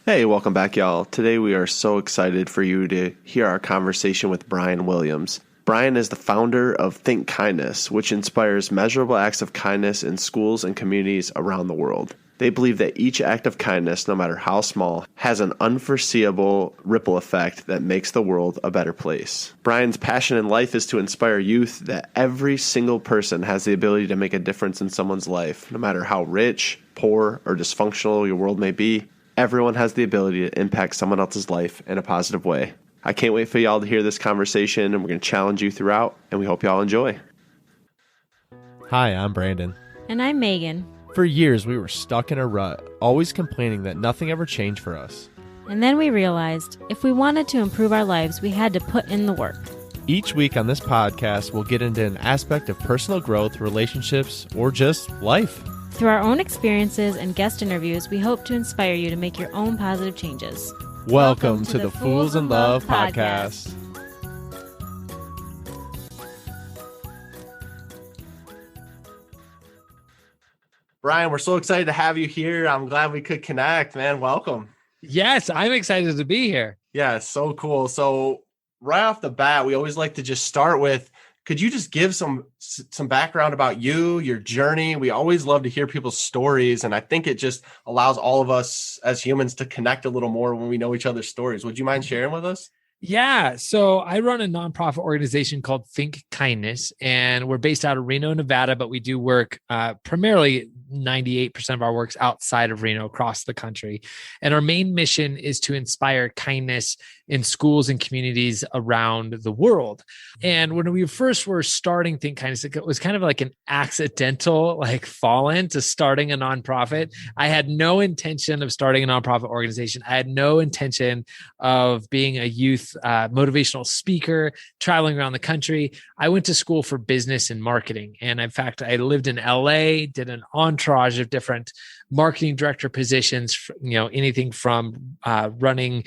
Hey, welcome back, y'all. Today we are so excited for you to hear our conversation with Brian Williams. Brian is the founder of Think Kindness, which inspires measurable acts of kindness in schools and communities around the world. They believe that each act of kindness, no matter how small, has an unforeseeable ripple effect that makes the world a better place. Brian's passion in life is to inspire youth that every single person has the ability to make a difference in someone's life, no matter how rich, poor, or dysfunctional your world may be. Everyone has the ability to impact someone else's life in a positive way. I can't wait for y'all to hear this conversation, and we're going to challenge you throughout, and we hope y'all enjoy. Hi, I'm Brandon. And I'm Megan. For years, we were stuck in a rut, always complaining that nothing ever changed for us. And then we realized if we wanted to improve our lives, we had to put in the work. Each week on this podcast, we'll get into an aspect of personal growth, relationships, or just life. Through our own experiences and guest interviews, we hope to inspire you to make your own positive changes. Welcome to the Fools in Love podcast. Brian, we're so excited to have you here. I'm glad we could connect, man. Welcome. Yes, I'm excited to be here. Yeah, so cool. So right off the bat, we always like to just start with, could you just give some background about you, your journey? We always love to hear people's stories, and I think it just allows all of us as humans to connect a little more when we know each other's stories. Would you mind sharing with us? Yeah. So I run a nonprofit organization called Think Kindness, and we're based out of Reno, Nevada, but we do work primarily 98% of our work's outside of Reno across the country. And our main mission is to inspire kindness in schools and communities around the world. And when we first were starting Think Kindness, it was kind of like an accidental fall into starting a nonprofit. I had no intention of starting a nonprofit organization. I had no intention of being a youth motivational speaker, traveling around the country. I went to school for business and marketing. And in fact, I lived in LA, did an entourage of different marketing director positions, anything from running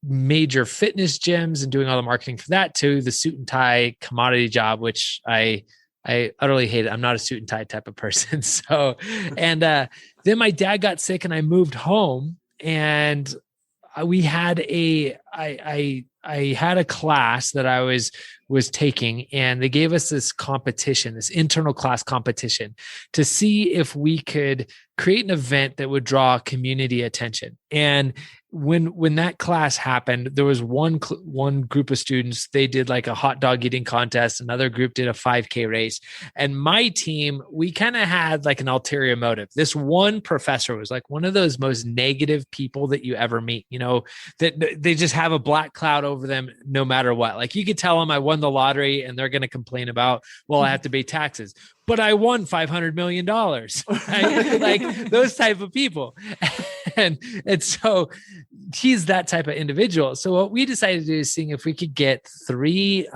major fitness gyms and doing all the marketing for that to the suit and tie commodity job, which I utterly hate it. I'm not a suit and tie type of person. So, and then my dad got sick and I moved home, and I had a class that I was taking, and they gave us this competition, this internal class competition, to see if we could create an event that would draw community attention. And when that class happened, there was one group of students, they did like a hot dog eating contest. Another group did a 5K race. And my team, we kind of had like an ulterior motive. This one professor was like one of those most negative people that you ever meet, that they just have a black cloud over them no matter what. Like you could tell them I won the lottery and they're going to complain about, well, I have to pay taxes, but I won $500 million, right? Like those type of people. And so he's that type of individual. So what we decided to do is seeing if we could get three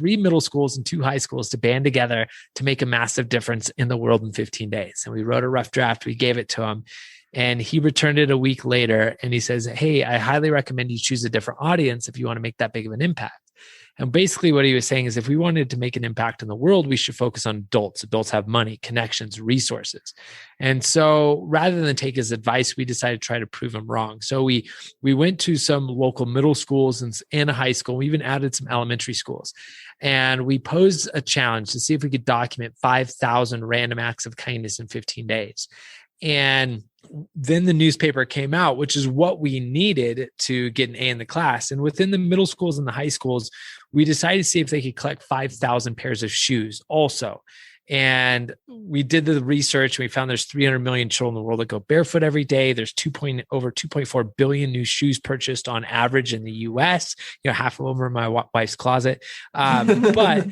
middle schools and 2 high schools to band together to make a massive difference in the world in 15 days. And we wrote a rough draft. We gave it to him, and he returned it a week later. And he says, "Hey, I highly recommend you choose a different audience if you want to make that big of an impact." And basically what he was saying is if we wanted to make an impact in the world, we should focus on adults. Adults have money, connections, resources. And so rather than take his advice, we decided to try to prove him wrong. So we went to some local middle schools and a high school. We even added some elementary schools. And we posed a challenge to see if we could document 5,000 random acts of kindness in 15 days. And then the newspaper came out, which is what we needed to get an A in the class. And within the middle schools and the high schools, we decided to see if they could collect 5,000 pairs of shoes also. And we did the research, and we found there's 300 million children in the world that go barefoot every day. There's over 2.4 billion new shoes purchased on average in the US, half of them are in my wife's closet. But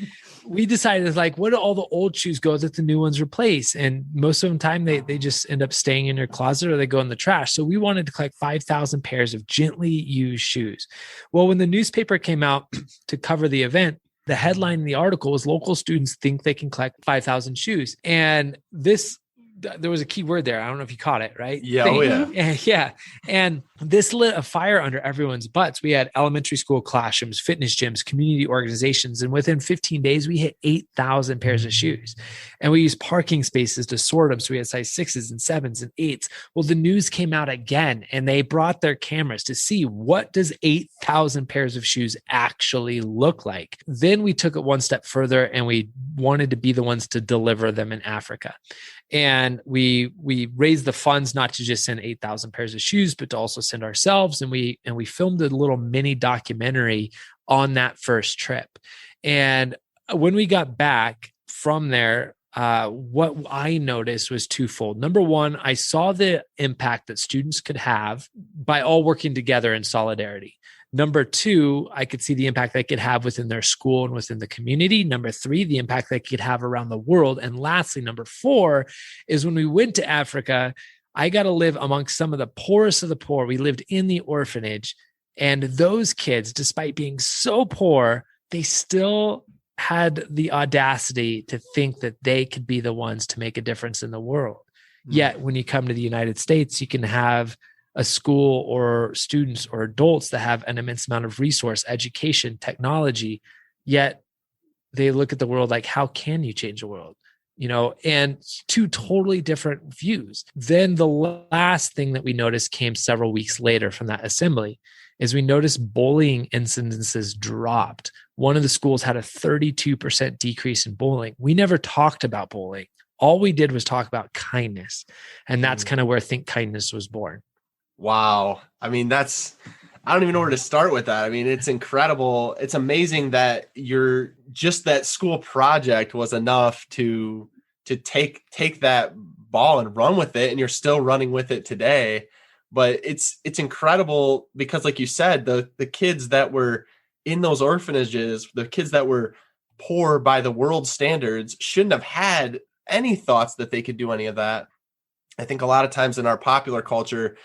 we decided, what do all the old shoes go that the new ones replace? And most of the time they just end up staying in your closet or they go in the trash. So we wanted to collect 5,000 pairs of gently used shoes. Well, when the newspaper came out to cover the event, the headline in the article was local students think they can collect 5,000 shoes. And this there was a key word there. I don't know if you caught it, right? Yeah. Oh, yeah. Yeah. And this lit a fire under everyone's butts. We had elementary school classrooms, fitness gyms, community organizations. And within 15 days, we hit 8,000 pairs of shoes. And we used parking spaces to sort them. So we had size 6s and 7s and 8s. Well, the news came out again, and they brought their cameras to see what does 8,000 pairs of shoes actually look like. Then we took it one step further, and we wanted to be the ones to deliver them in Africa. And we raised the funds not to just send 8,000 pairs of shoes, but to also send ourselves. And we filmed a little mini documentary on that first trip. And when we got back from there, what I noticed was twofold. Number one, I saw the impact that students could have by all working together in solidarity. Number two, I could see the impact they could have within their school and within the community. Number three, the impact they could have around the world. And lastly, number four is when we went to Africa, I got to live amongst some of the poorest of the poor. We lived in the orphanage, and those kids, despite being so poor, they still had the audacity to think that they could be the ones to make a difference in the world. Yet when you come to the United States, you can have a school or students or adults that have an immense amount of resource, education, technology, yet they look at the world like, how can you change the world? And two totally different views. Then the last thing that we noticed came several weeks later from that assembly is we noticed bullying incidences dropped. One of the schools had a 32% decrease in bullying. We never talked about bullying. All we did was talk about kindness. And that's kind of where Think Kindness was born. Wow. I mean, I don't even know where to start with that. I mean, it's incredible. It's amazing that that school project was enough to take that ball and run with it. And you're still running with it today. But it's incredible because, like you said, the kids that were in those orphanages, the kids that were poor by the world standards, shouldn't have had any thoughts that they could do any of that. I think a lot of times in our popular culture,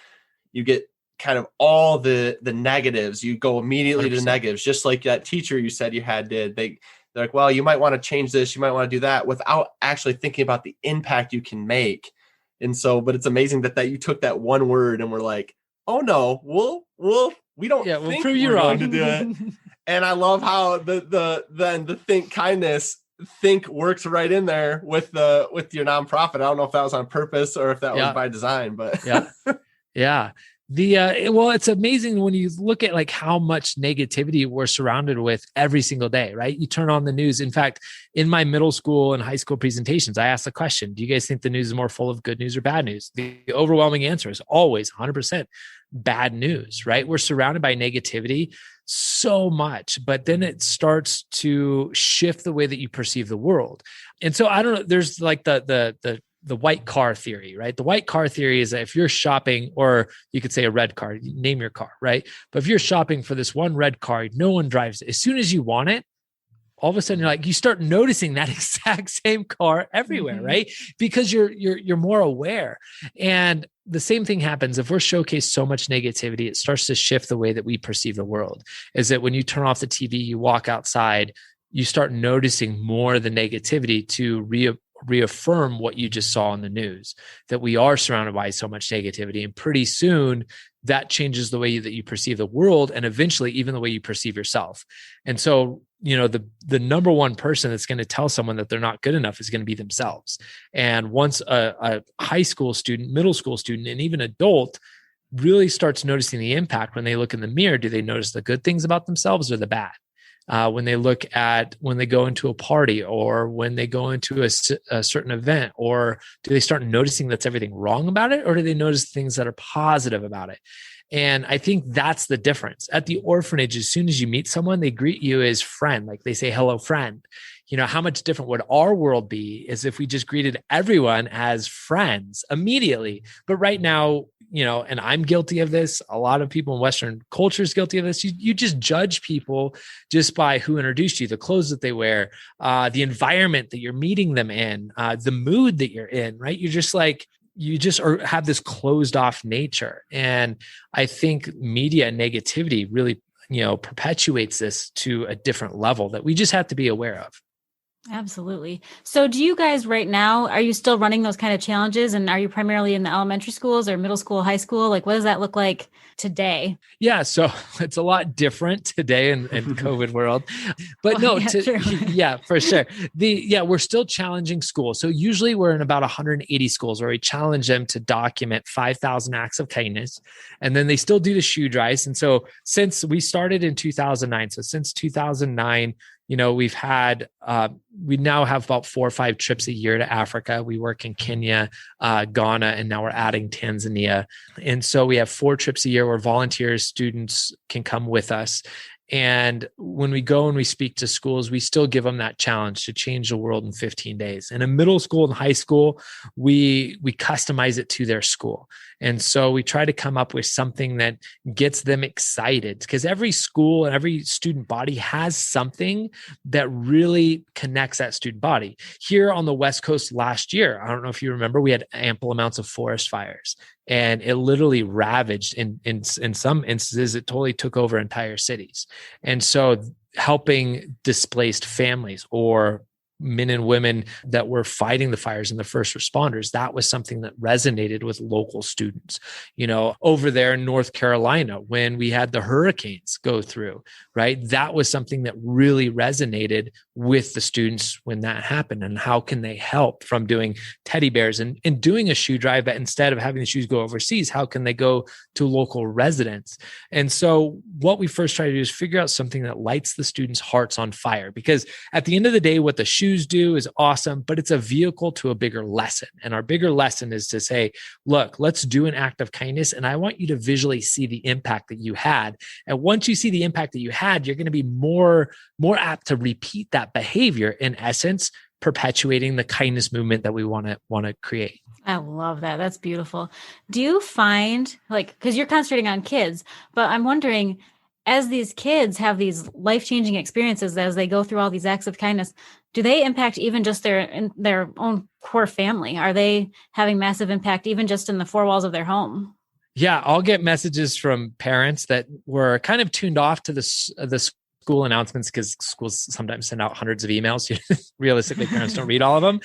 you get kind of all the negatives. You go immediately 100%. To the negatives, just like that teacher you said you had did. They're like, well, you might want to change this, you might want to do that, without actually thinking about the impact you can make. And so, but it's amazing that you took that one word and we're like, oh no, we don't think we'll prove you wrong to do it. And I love how the Think Kindness works right in there with your nonprofit. I don't know if that was on purpose or if that was by design, but yeah. It's amazing when you look at like how much negativity we're surrounded with every single day, right? You turn on the news. In fact, in my middle school and high school presentations, I asked the question, do you guys think the news is more full of good news or bad news? The overwhelming answer is always 100% bad news, right? We're surrounded by negativity so much, but then it starts to shift the way that you perceive the world. And so I don't know, there's like the white car theory, right? The white car theory is that if you're shopping, or you could say a red car, you name your car, right? But if you're shopping for this one red car, no one drives it. As soon as you want it, all of a sudden you start noticing that exact same car everywhere, right? Because you're more aware. And the same thing happens if we're showcased so much negativity, it starts to shift the way that we perceive the world. Is that when you turn off the TV, you walk outside, you start noticing more of the negativity to reaffirm what you just saw in the news, that we are surrounded by so much negativity. And pretty soon that changes the way that you perceive the world, and eventually even the way you perceive yourself. And so, the number one person that's going to tell someone that they're not good enough is going to be themselves. And once a high school student, middle school student, and even adult really starts noticing the impact when they look in the mirror, do they notice the good things about themselves or the bad? When they go into a party, or when they go into a certain event, or do they start noticing that's everything wrong about it? Or do they notice things that are positive about it? And I think that's the difference. At the orphanage, as soon as you meet someone, they greet you as friend. Like they say, hello, friend. How much different would our world be is if we just greeted everyone as friends immediately? But right now, and I'm guilty of this. A lot of people in Western culture is guilty of this. You just judge people just by who introduced you, the clothes that they wear, the environment that you're meeting them in, the mood that you're in, right? You're just like, have this closed off nature. And I think media and negativity really, perpetuates this to a different level that we just have to be aware of. Absolutely. So do you guys right now, are you still running those kind of challenges? And are you primarily in the elementary schools or middle school, high school? Like, what does that look like today? Yeah, so it's a lot different today in COVID world, but no, Yeah, true. yeah, for sure. We're still challenging schools. So usually we're in about 180 schools where we challenge them to document 5,000 acts of kindness, and then they still do the shoe drives. And so since we started in 2009, so since 2009, we've had, we now have about 4 or 5 trips a year to Africa. We work in Kenya, Ghana, and now we're adding Tanzania. And so we have 4 trips a year where volunteers, students can come with us. And when we go and we speak to schools, we still give them that challenge to change the world in 15 days. And in middle school and high school, we customize it to their school. And so we try to come up with something that gets them excited, because every school and every student body has something that really connects that student body. Here on the West Coast last year, I don't know if you remember, we had ample amounts of forest fires. And it literally ravaged in some instances, it totally took over entire cities. And so helping displaced families or men and women that were fighting the fires and the first responders, that was something that resonated with local students. Over there in North Carolina, when we had the hurricanes go through, right? That was something that really resonated with the students when that happened. And how can they help from doing teddy bears and doing a shoe drive, but instead of having the shoes go overseas, how can they go to local residents? And so what we first try to do is figure out something that lights the students' hearts on fire, because at the end of the day, what the shoes do is awesome, but it's a vehicle to a bigger lesson. And our bigger lesson is to say, look, let's do an act of kindness. And I want you to visually see the impact that you had. And once you see the impact that you had, you're going to be more apt to repeat that behavior, in essence, perpetuating the kindness movement that we want to create. I love that. That's beautiful. Do you find, because you're concentrating on kids, but I'm wondering, as these kids have these life-changing experiences as they go through all these acts of kindness, do they impact even just their own core family? Are they having massive impact even just in the 4 walls of their home? Yeah, I'll get messages from parents that were kind of tuned off to the school announcements, because schools sometimes send out hundreds of emails. Realistically, parents don't read all of them.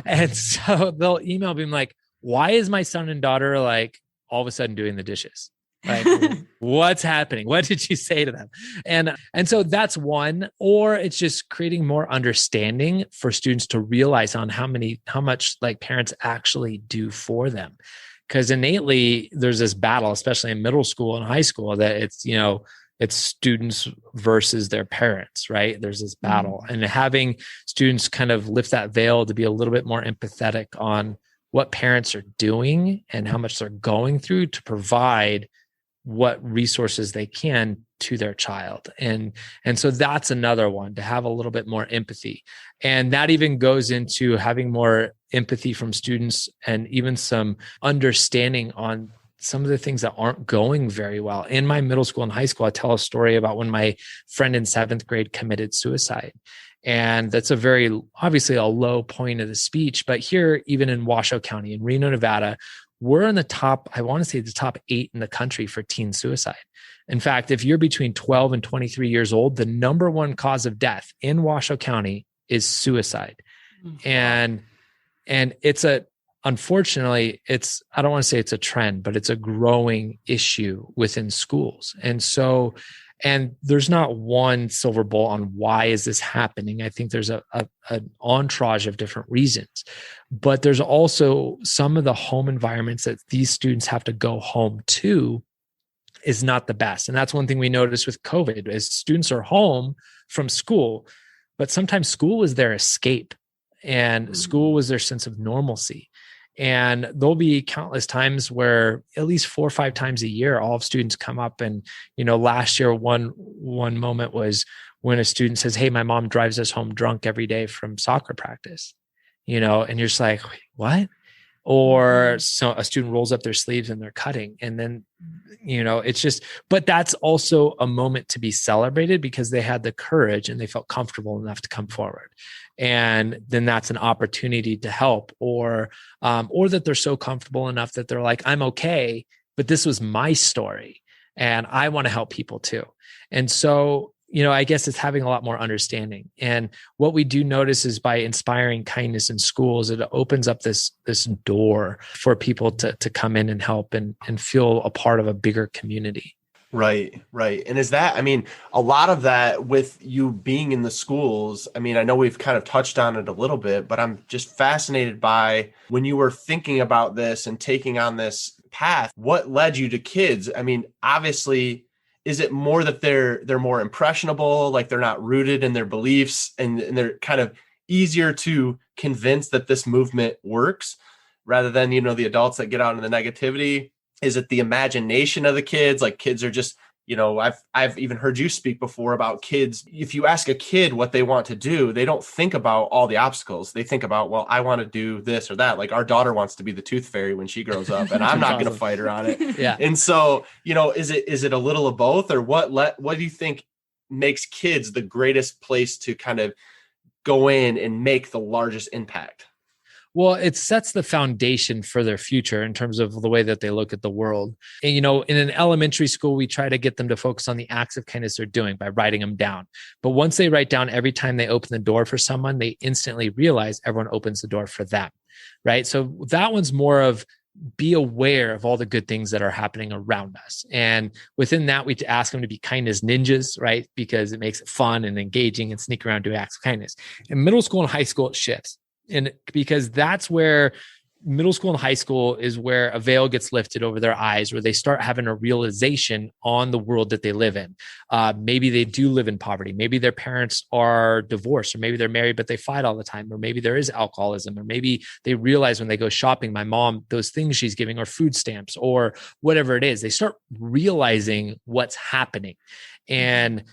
And so they'll email me like, why is my son and daughter all of a sudden doing the dishes? What's happening? What did you say to them? And so that's one. Or it's just creating more understanding for students to realize on how much parents actually do for them. Because innately there's this battle, especially in middle school and high school, that it's students versus their parents, right? There's this battle, and having students kind of lift that veil to be a little bit more empathetic on what parents are doing and how much they're going through to provide what resources they can to their child. And so that's another one, to have a little bit more empathy. And that even goes into having more empathy from students and even some understanding on some of the things that aren't going very well. In my middle school and high school, I tell a story about when my friend in 7th grade committed suicide. And that's obviously a low point of the speech. But here, even in Washoe County, in Reno, Nevada, we're in the top 8 in the country for teen suicide. In fact, if you're between 12 and 23 years old, the number one cause of death in Washoe County is suicide. Mm-hmm. And unfortunately, I don't want to say it's a trend, but it's a growing issue within schools. And there's not one silver bullet on why is this happening. I think there's an entourage of different reasons, but there's also some of the home environments that these students have to go home to is not the best. And that's one thing we noticed with COVID is students are home from school, but sometimes school was their escape and school was their sense of normalcy. And there'll be countless times where at least 4 or 5 times a year, all of students come up. And, last year, one moment was when a student says, hey, my mom drives us home drunk every day from soccer practice, and you're just like, what? Or so a student rolls up their sleeves and they're cutting. And then, it's just, but that's also a moment to be celebrated because they had the courage and they felt comfortable enough to come forward. And then that's an opportunity to help, or that they're so comfortable enough that they're like, I'm okay, but this was my story and I want to help people too. And so, I guess it's having a lot more understanding. And what we do notice is by inspiring kindness in schools, it opens up this door for people to come in and help and feel a part of a bigger community. Right. And is that, a lot of that with you being in the schools, I know we've kind of touched on it a little bit, but I'm just fascinated by when you were thinking about this and taking on this path, what led you to kids? Obviously, is it more that they're more impressionable, like they're not rooted in their beliefs and they're kind of easier to convince that this movement works rather than, the adults that get out in the negativity? Is it the imagination of the kids? Like kids are just, I've even heard you speak before about kids. If you ask a kid what they want to do, they don't think about all the obstacles. They think about, well, I want to do this or that. Like our daughter wants to be the tooth fairy when she grows up, and I'm not going to fight her on it. Yeah. And so, is it a little of both, or what do you think makes kids the greatest place to kind of go in and make the largest impact? Well, it sets the foundation for their future in terms of the way that they look at the world. And, in an elementary school, we try to get them to focus on the acts of kindness they're doing by writing them down. But once they write down every time they open the door for someone, they instantly realize everyone opens the door for them, right? So that one's more of be aware of all the good things that are happening around us. And within that, we ask them to be kind as ninjas, right? Because it makes it fun and engaging and sneak around doing acts of kindness. In middle school and high school, it shifts. And because that's where middle school and high school is where a veil gets lifted over their eyes, where they start having a realization on the world that they live in. Maybe they do live in poverty. Maybe their parents are divorced, or maybe they're married, but they fight all the time. Or maybe there is alcoholism, or maybe they realize when they go shopping, my mom, those things she's giving are food stamps or whatever it is. They start realizing what's happening. And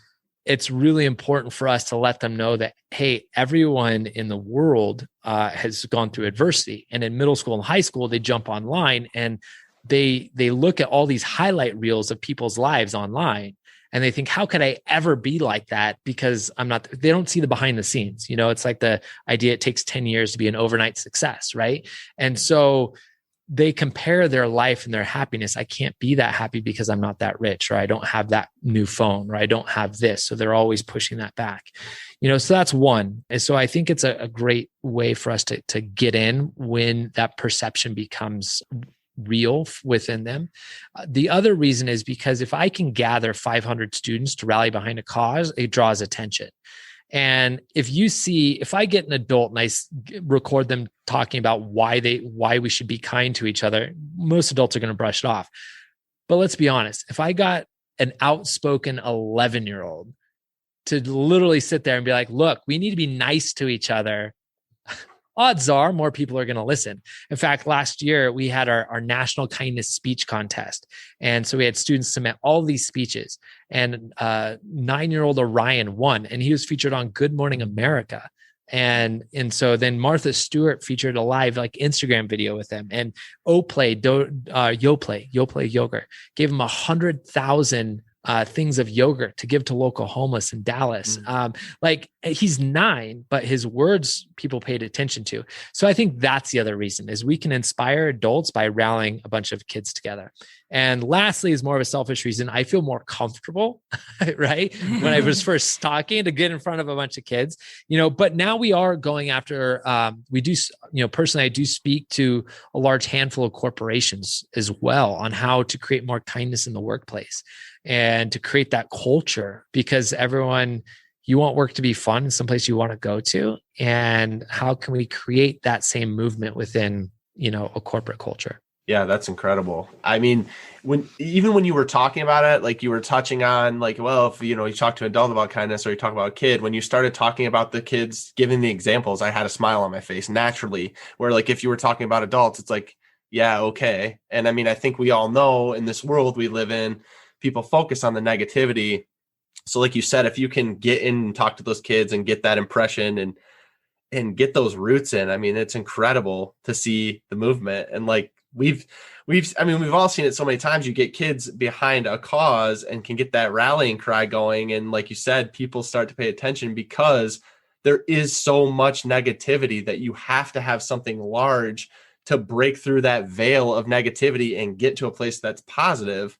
it's really important for us to let them know that, hey, everyone in the world has gone through adversity. And in middle school and high school, they jump online and they look at all these highlight reels of people's lives online. And they think, how could I ever be like that? Because they don't see the behind the scenes. It's like the idea it takes 10 years to be an overnight success, right? And so they compare their life and their happiness. I can't be that happy because I'm not that rich, or I don't have that new phone, or I don't have this. So they're always pushing that back, so that's one. And so I think it's a great way for us to get in when that perception becomes real within them. The other reason is because if I can gather 500 students to rally behind a cause, it draws attention. And if I get an adult and I record them talking about why we should be kind to each other, most adults are going to brush it off. But let's be honest, if I got an outspoken 11-year-old to literally sit there and be like, look, we need to be nice to each other, odds are more people are going to listen. In fact, last year we had our national kindness speech contest. And so we had students submit all these speeches, and 9-year-old Orion won, and he was featured on Good Morning America. And so then Martha Stewart featured a live Instagram video with them, and Yoplait Yogurt gave him 100,000 things of yogurt to give to local homeless in Dallas. He's 9, but his words people paid attention to. So I think that's the other reason is we can inspire adults by rallying a bunch of kids together. And lastly is more of a selfish reason. I feel more comfortable, right? When I was first talking to get in front of a bunch of kids, but now we are going after, we do, personally, I do speak to a large handful of corporations as well on how to create more kindness in the workplace and to create that culture, because you want work to be fun and someplace you want to go to. And how can we create that same movement within, a corporate culture? Yeah, that's incredible. When you were talking about it, like you were touching on if you talk to an adult about kindness or you talk about a kid, when you started talking about the kids, giving the examples, I had a smile on my face naturally, where if you were talking about adults, it's like, yeah, okay. And I think we all know in this world we live in, people focus on the negativity. So like you said, if you can get in and talk to those kids and get that impression and get those roots in, it's incredible to see the movement. And we've all seen it so many times. You get kids behind a cause and can get that rallying cry going. And like you said, people start to pay attention because there is so much negativity that you have to have something large to break through that veil of negativity and get to a place that's positive,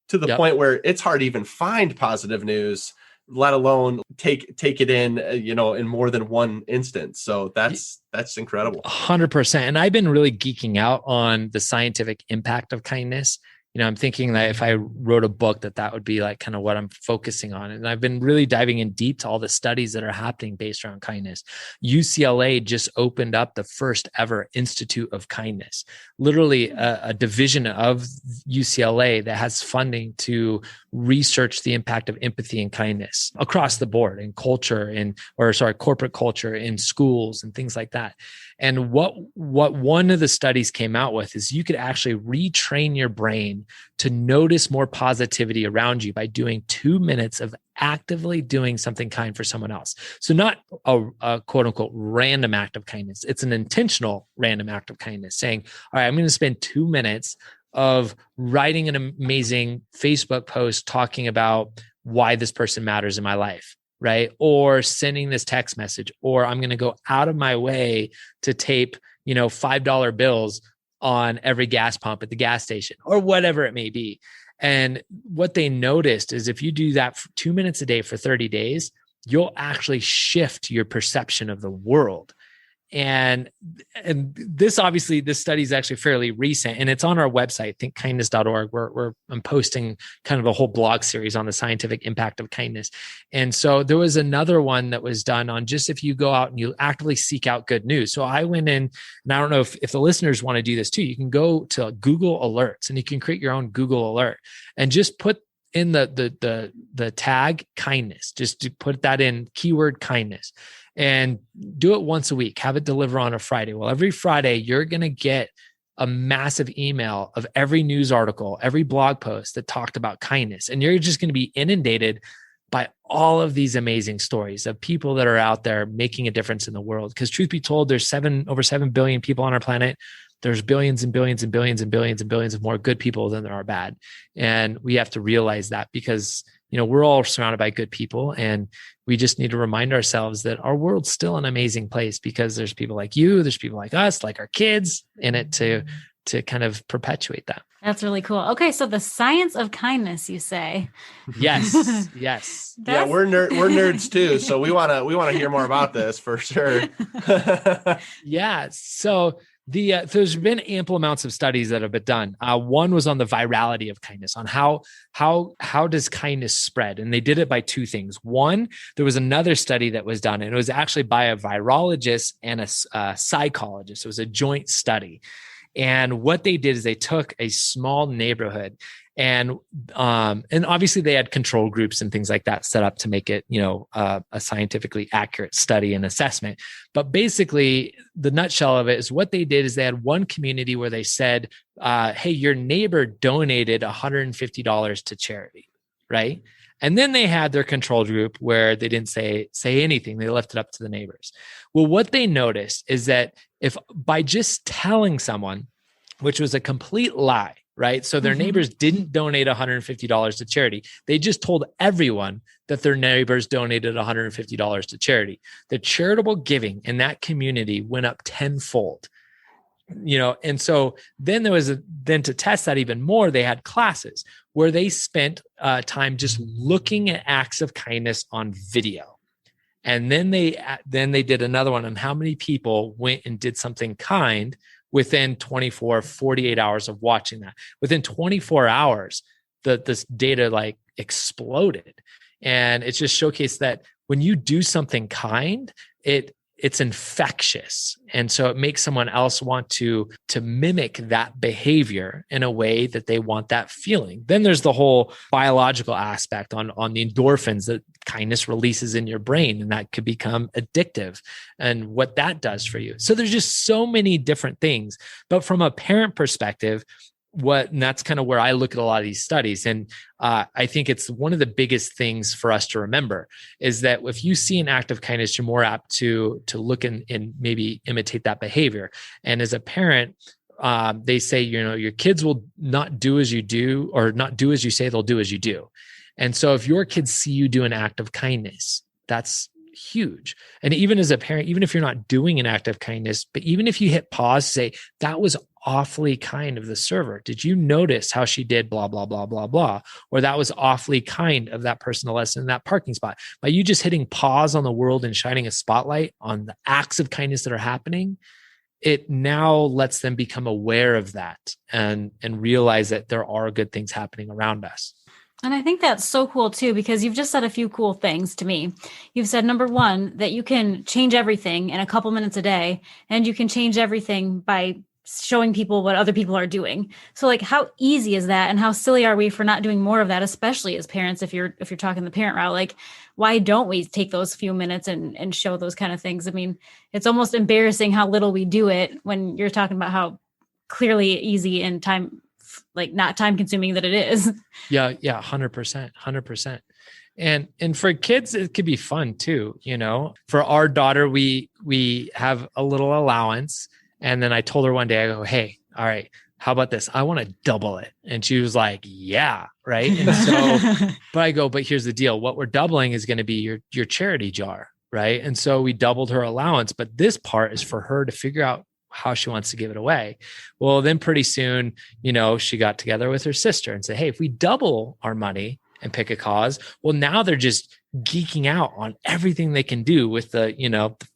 to the point where it's hard to even find positive news let alone take it in, in more than one instance. So that's incredible. 100%. And I've been really geeking out on the scientific impact of kindness. I'm thinking that if I wrote a book, that would be like kind of what I'm focusing on. And I've been really diving in deep to all the studies that are happening based around kindness. UCLA just opened up the first ever Institute of Kindness, literally a division of UCLA that has funding to research the impact of empathy and kindness across the board in culture corporate culture in schools and things like that. And what one of the studies came out with is you could actually retrain your brain to notice more positivity around you by doing 2 minutes of actively doing something kind for someone else. So not a quote unquote random act of kindness. It's an intentional random act of kindness saying, all right, I'm going to spend 2 minutes of writing an amazing Facebook post talking about why this person matters in my life, right? Or sending this text message, or I'm going to go out of my way to tape, $5 bills on every gas pump at the gas station, or whatever it may be. And what they noticed is if you do that for 2 minutes a day for 30 days, you'll actually shift your perception of the world. And this study is actually fairly recent, and it's on our website, thinkkindness.org, where I'm posting kind of a whole blog series on the scientific impact of kindness. And so there was another one that was done on just if you go out and you actively seek out good news. So I went in, and I don't know if the listeners want to do this too. You can go to Google Alerts, and you can create your own Google Alert and just put in the tag kindness, just to put that in keyword kindness. And do it once a week, have it deliver on a Friday. Well, every Friday, you're going to get a massive email of every news article, every blog post that talked about kindness. And you're just going to be inundated by all of these amazing stories of people that are out there making a difference in the world. Because truth be told, there's over 7 billion people on our planet. There's billions and billions and billions and billions and billions of more good people than there are bad. And we have to realize that because, we're all surrounded by good people, and we just need to remind ourselves that our world's still an amazing place because there's people like you, there's people like us, like our kids in it to kind of perpetuate that. That's really cool. Okay. So the science of kindness, you say? Yes. Yes. Yeah. We're nerds too. So we want to hear more about this for sure. Yeah. So there's been ample amounts of studies that have been done. One was on the virality of kindness, on how does kindness spread? And they did it by two things. One, there was another study that was done, and it was actually by a virologist and a psychologist. It was a joint study. And what they did is they took a small neighborhood, and obviously they had control groups and things like that set up to make it, a scientifically accurate study and assessment. But basically, the nutshell of it is what they did is they had one community where they said, "Hey, your neighbor donated $150 to charity," right? And then they had their control group where they didn't say anything; they left it up to the neighbors. Well, what they noticed is that if by just telling someone, which was a complete lie, right? So their neighbors didn't donate $150 to charity. They just told everyone that their neighbors donated $150 to charity. The charitable giving in that community went up tenfold. And so then then to test that even more, they had classes where they spent time just looking at acts of kindness on video. And then they did another one on how many people went and did something kind within 48 hours of watching that. Within 24 hours, this data exploded. And it just showcased that when you do something kind, it's infectious. And so it makes someone else want to mimic that behavior in a way that they want that feeling. Then there's the whole biological aspect on the endorphins that kindness releases in your brain, and that could become addictive and what that does for you. So there's just so many different things. But from a parent perspective, and that's kind of where I look at a lot of these studies. And I think it's one of the biggest things for us to remember is that if you see an act of kindness, you're more apt to look and maybe imitate that behavior. And as a parent, they say, your kids will not do as you do, or not do as you say, they'll do as you do. And so if your kids see you do an act of kindness, that's huge. And even as a parent, even if you're not doing an act of kindness, but even if you hit pause, say, that was awfully kind of the server. Did you notice how she did blah, blah, blah, blah, blah? Or that was awfully kind of that person to listen in that parking spot. By you just hitting pause on the world and shining a spotlight on the acts of kindness that are happening, it now lets them become aware of that and realize that there are good things happening around us. And I think that's so cool too, because you've just said a few cool things to me. You've said, number one, that you can change everything in a couple minutes a day, and you can change everything by showing people what other people are doing. So like, how easy is that? And how silly are we for not doing more of that, especially as parents? If you're talking the parent route, like, why don't we take those few minutes and show those kind of things? I mean, it's almost embarrassing how little we do it when you're talking about how clearly easy and not time consuming that it is. Yeah. 100%. And for kids, it could be fun too. For our daughter, we have a little allowance. And then I told her one day, I go, hey, all right, how about this? I want to double it. And she was like, yeah. Right. And so, but here's the deal. What we're doubling is going to be your charity jar. Right. And so we doubled her allowance, but this part is for her to figure out how she wants to give it away. Well, then pretty soon, she got together with her sister and said, hey, if we double our money and pick a cause, well, now they're just geeking out on everything they can do with the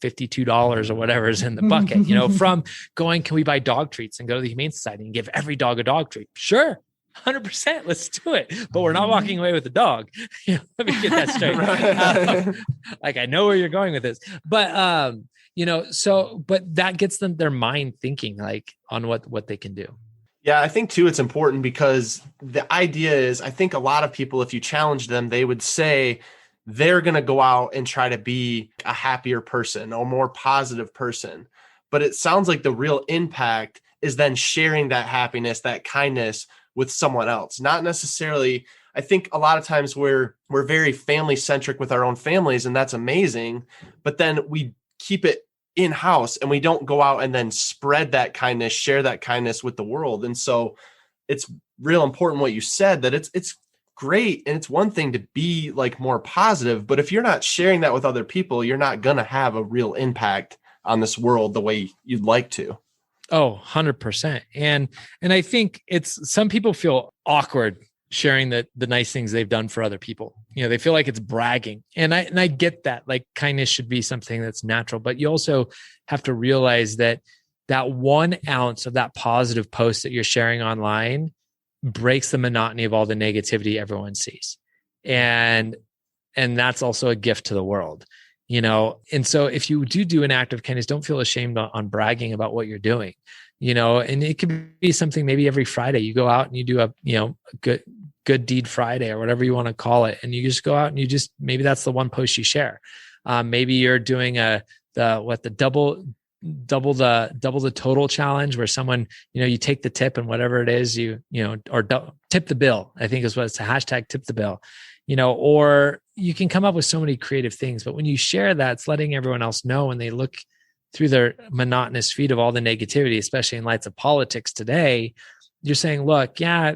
$52 or whatever is in the bucket, from going, can we buy dog treats and go to the Humane Society and give every dog a dog treat? Sure. 100%. Let's do it. But we're not walking away with the dog. Let me get that straight. I know where you're going with this, but, but that gets them their mind thinking like on what they can do. Yeah, I think too, it's important because the idea is, I think a lot of people, if you challenge them, they would say they're going to go out and try to be a happier person or more positive person. But it sounds like the real impact is then sharing that happiness, that kindness with someone else. Not necessarily, I think a lot of times we're very family centric with our own families, and that's amazing. But then we keep it in-house and we don't go out and then spread that kindness, share that kindness with the world. And so it's real important what you said, that it's great. And it's one thing to be like more positive, but if you're not sharing that with other people, you're not going to have a real impact on this world the way you'd like to. Oh, 100%. And I think some people feel awkward sharing the nice things they've done for other people. They feel like it's bragging. And I get that, like kindness should be something that's natural, but you also have to realize that 1 ounce of that positive post that you're sharing online breaks the monotony of all the negativity everyone sees. And that's also a gift to the world, And so if you do an act of kindness, don't feel ashamed on bragging about what you're doing, and it could be something maybe every Friday you go out and you do a good deed Friday or whatever you want to call it. And you just go out and maybe that's the one post you share. Maybe you're doing the double the total challenge where someone, you take the tip and whatever it is, tip the bill, I think is what it's a hashtag tip the bill, or you can come up with so many creative things, but when you share that, it's letting everyone else know when they look through their monotonous feed of all the negativity, especially in lights of politics today, you're saying, look, yeah,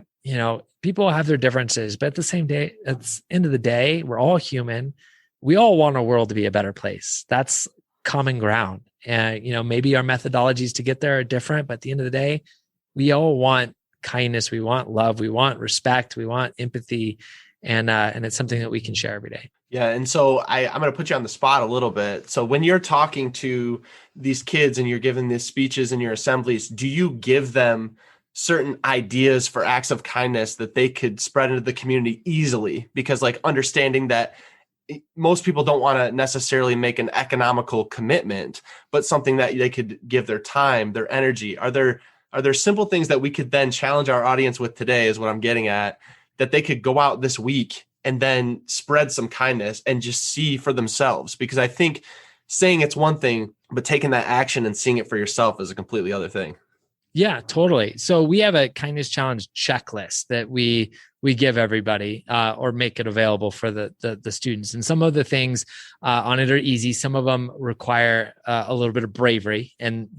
people have their differences, but at the end of the day, we're all human. We all want our world to be a better place. That's common ground. And, maybe our methodologies to get there are different, but at the end of the day, we all want kindness. We want love. We want respect. We want empathy. And it's something that we can share every day. Yeah. And so I'm going to put you on the spot a little bit. So when you're talking to these kids and you're giving these speeches in your assemblies, do you give them certain ideas for acts of kindness that they could spread into the community easily? Because like understanding that most people don't want to necessarily make an economical commitment, but something that they could give their time, their energy. Are there simple things that we could then challenge our audience with today is what I'm getting at, that they could go out this week and then spread some kindness and just see for themselves? Because I think saying it's one thing, but taking that action and seeing it for yourself is a completely other thing. Yeah, totally. So we have a kindness challenge checklist that we give everybody or make it available for the students. And some of the things on it are easy. Some of them require a little bit of bravery. And,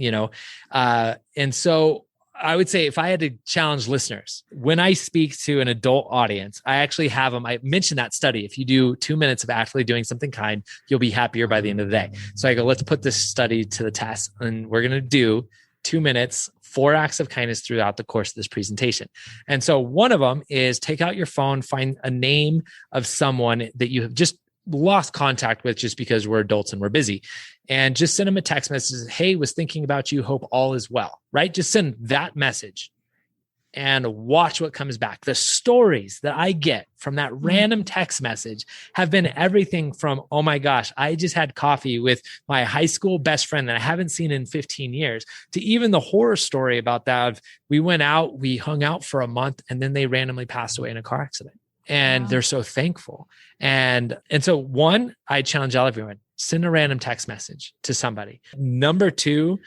and so I would say if I had to challenge listeners, when I speak to an adult audience, I actually have them. I mentioned that study. If you do 2 minutes of actually doing something kind, you'll be happier by the end of the day. So I go, let's put this study to the test. And we're going to do 2 minutes, 4 acts of kindness throughout the course of this presentation. And so one of them is take out your phone, find a name of someone that you have just lost contact with just because we're adults and we're busy, and just send them a text message. Hey, was thinking about you. Hope all is well, right? Just send that message and watch what comes back. The stories that I get from that random text message have been everything from, oh my gosh, I just had coffee with my high school best friend that I haven't seen in 15 years, to even the horror story about that. We went out, we hung out for a month, and then they randomly passed away in a car accident. And they're so thankful. And so one, I challenge everyone, send a random text message to somebody. Number 2,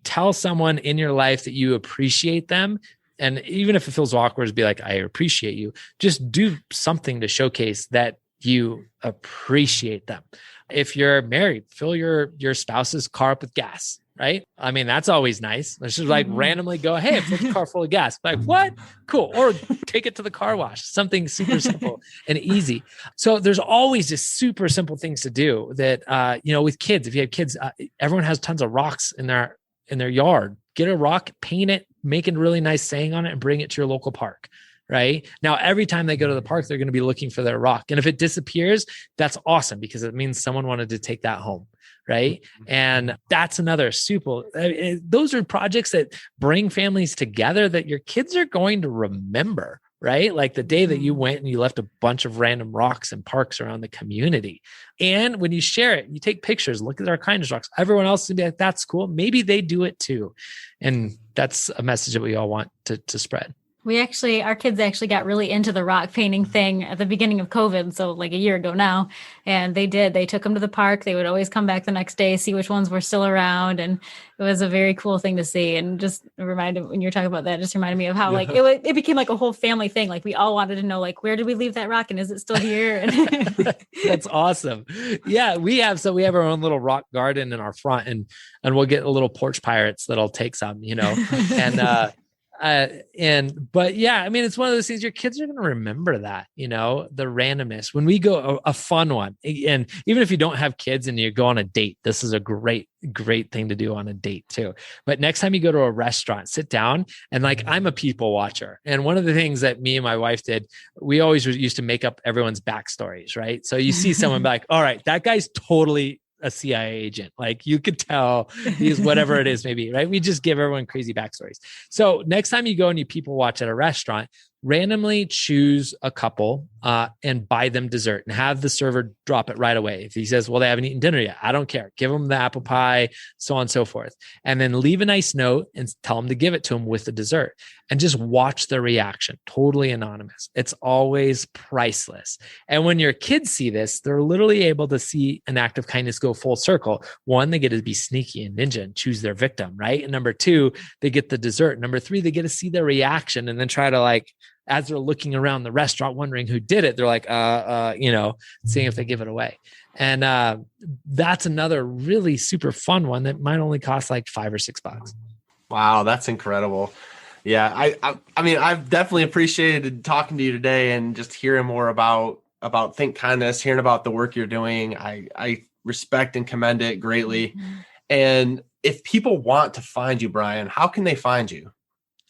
tell someone in your life that you appreciate them. And even if it feels awkward, to be like, I appreciate you, just do something to showcase that you appreciate them. If you're married, fill your spouse's car up with gas, right? I mean, that's always nice. Let's just like randomly go, hey, I filled the car full of gas. Like, what? Cool. Or take it to the car wash. Something super simple and easy. So there's always just super simple things to do that, with kids, if you have kids, everyone has tons of rocks in their yard. Get a rock, paint it, make a really nice saying on it, and bring it to your local park. Right now, every time they go to the park, they're going to be looking for their rock. And if it disappears, that's awesome, because it means someone wanted to take that home. Right. And that's another those are projects that bring families together that your kids are going to remember. Right? Like the day that you went and you left a bunch of random rocks in parks around the community. And when you share it, you take pictures, look at our kindness rocks. Everyone else will be like, that's cool. Maybe they do it too. And that's a message that we all want to spread. Our kids actually got really into the rock painting thing at the beginning of COVID. So like a year ago now, and they took them to the park. They would always come back the next day, see which ones were still around. And it was a very cool thing to see. And just reminded, when you're talking about that, just reminded me of how like it became like a whole family thing. Like we all wanted to know, like, where did we leave that rock? And is it still here? That's awesome. Yeah, we have our own little rock garden in our front, and we'll get a little porch pirates that'll take some, but yeah, I mean, it's one of those things your kids are going to remember that, the randomness. When we go a fun one, and even if you don't have kids and you go on a date, this is a great thing to do on a date too. But next time you go to a restaurant, sit down, and like, I'm a people watcher. And one of the things that me and my wife did, we always used to make up everyone's backstories, right? So you see someone be like, all right, that guy's totally a CIA agent. Like you could tell he's whatever it is, maybe, right? We just give everyone crazy backstories. So next time you go and you people watch at a restaurant, randomly choose a couple and buy them dessert and have the server drop it right away. If he says, well, they haven't eaten dinner yet, I don't care. Give them the apple pie, so on and so forth. And then leave a nice note and tell them to give it to them with the dessert, and just watch their reaction. Totally anonymous. It's always priceless. And when your kids see this, they're literally able to see an act of kindness go full circle. One, they get to be sneaky and ninja and choose their victim, right? And number 2, they get the dessert. Number 3, they get to see their reaction and then try to, like, as they're looking around the restaurant, wondering who did it, they're like, seeing if they give it away. And that's another really super fun one that might only cost like $5 or $6. Wow, that's incredible. Yeah, I mean, I've definitely appreciated talking to you today and just hearing more about Think Kindness, hearing about the work you're doing. I respect and commend it greatly. Mm-hmm. And if people want to find you, Brian, how can they find you?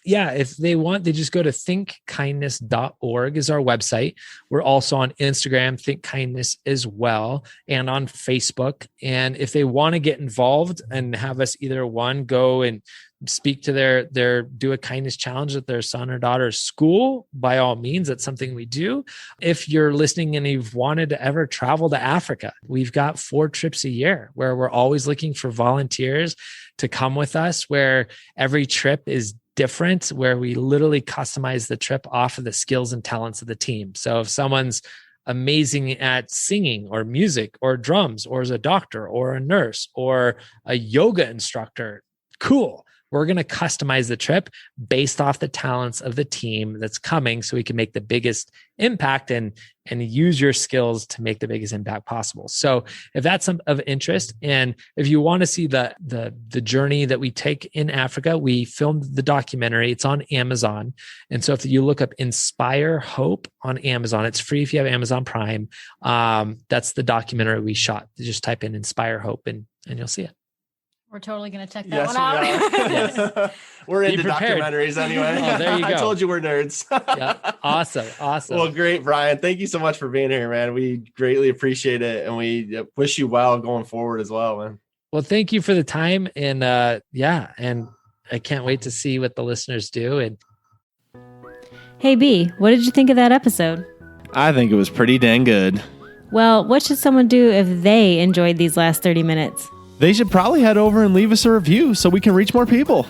Yeah, if they want, they just go to thinkkindness.org is our website. We're also on Instagram, Think Kindness as well, and on Facebook. And if they want to get involved and have us either one, go and speak to their do a kindness challenge at their son or daughter's school, by all means, that's something we do. If you're listening and you've wanted to ever travel to Africa, we've got 4 trips a year where we're always looking for volunteers to come with us, where every trip is different, where we literally customize the trip off of the skills and talents of the team. So if someone's amazing at singing or music or drums, or is a doctor or a nurse or a yoga instructor, cool. We're going to customize the trip based off the talents of the team that's coming, so we can make the biggest impact and use your skills to make the biggest impact possible. So if that's of interest, and if you want to see the journey that we take in Africa, we filmed the documentary. It's on Amazon. And so if you look up Inspire Hope on Amazon, it's free if you have Amazon Prime. That's the documentary we shot. Just type in Inspire Hope and you'll see it. We're totally going to check that Yes, one out. yes. We're Be into prepared. documentaries anyway. Oh, there you I go. told you we're nerds. Yeah. Awesome. Well, great, Brian. Thank you so much for being here, man. We greatly appreciate it, and we wish you well going forward as well, man. Well, thank you for the time, and and I can't wait to see what the listeners do. And Hey, B, what did you think of that episode? I think it was pretty dang good. Well, what should someone do if they enjoyed these last 30 minutes? They should probably head over and leave us a review so we can reach more people.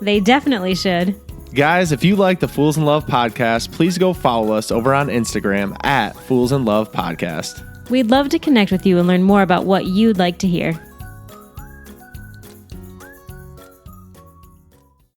They definitely should. Guys, if you like the Fools in Love podcast, please go follow us over on Instagram at Fools in Love Podcast. We'd love to connect with you and learn more about what you'd like to hear.